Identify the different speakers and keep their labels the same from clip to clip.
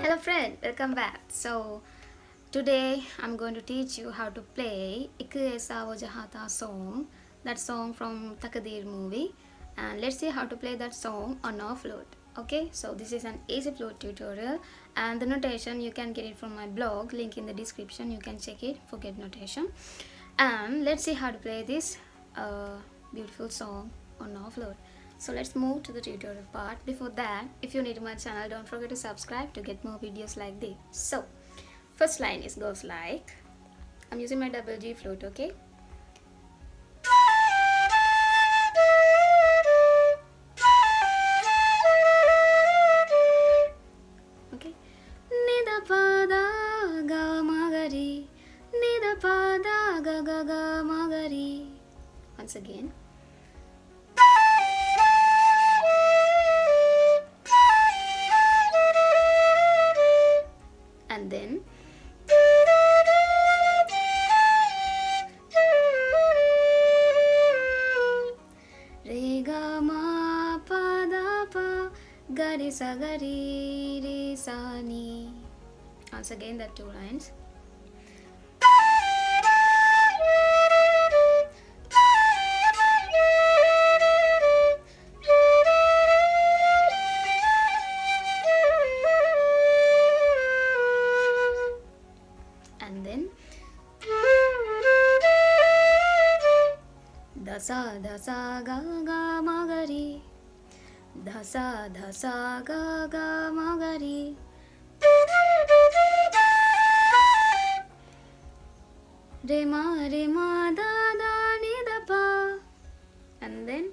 Speaker 1: Hello friend, welcome back. So today I'm going to teach you how to play Aisa Woh Jahan Tha song, that song from Taqdeer movie, and let's see how to play that song on our flute. Okay, so this is an easy flute tutorial, and the notation you can get it from my blog, link in the description. You can check it for get notation, and let's see how to play this beautiful song on our flute. So let's move to the tutorial part. Before that, if you're new to my channel, don't forget to subscribe to get more videos like this. So first line goes like, I'm using my double G flute, okay? Okay. Ni da pa da ga ma ga ri, ni da pa da ga ga ga ma ga ri. Once again. And then re ga ma pa da pa ga re sa ga re sa ni. Once again that two lines. And then da sa ga ga ma ga ri, da sa ga ga ma ga ri. Re ma da da ni da pa. And then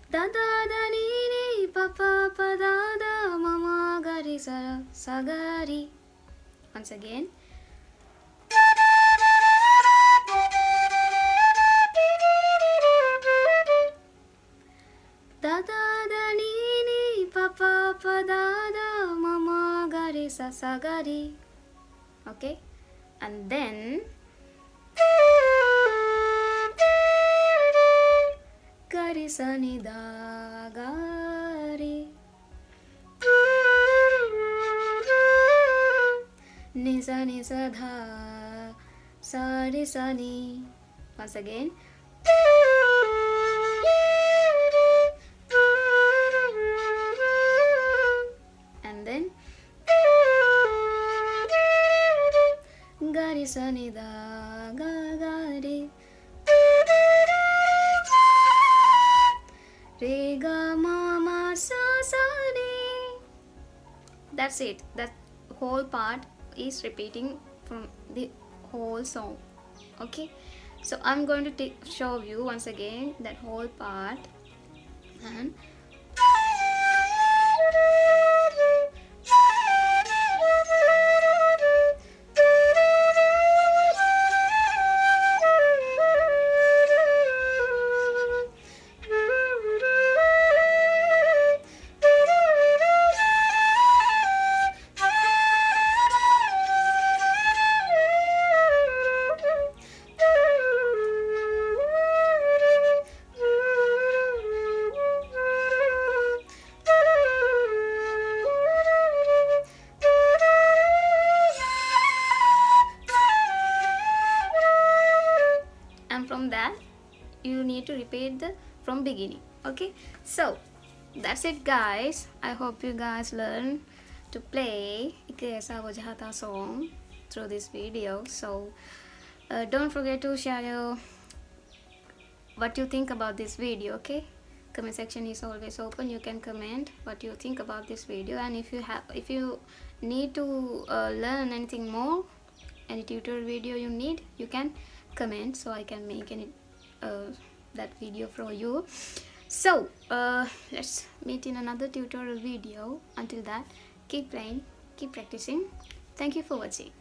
Speaker 1: da da da ni pa pa pa da da ma ma ga ri sa ga ri. Once again. Da da da ni pa pa pa da da ma ma ga ri sa ga ri. Okay, and then ga ri sa ni da ga ri, ni sa dha sa ri sa ni. Once again. And then ga ri sa ni da ga ga ri, re ga ma sa ni. That's it. That whole part is repeating from the whole song. Okay, so I'm going to show you once again that whole part. And from that you need to repeat the from beginning. Okay, so that's it guys. I hope you guys learn to play Aisa Woh Jaha Tha song through this video. So don't forget to share what you think about this video. Okay, comment section is always open. You can comment what you think about this video, and if you need to learn anything more, any tutorial video you need, you can comment so I can make any that video for you. So let's meet in another tutorial video. Until that, keep playing, keep practicing. Thank you for watching.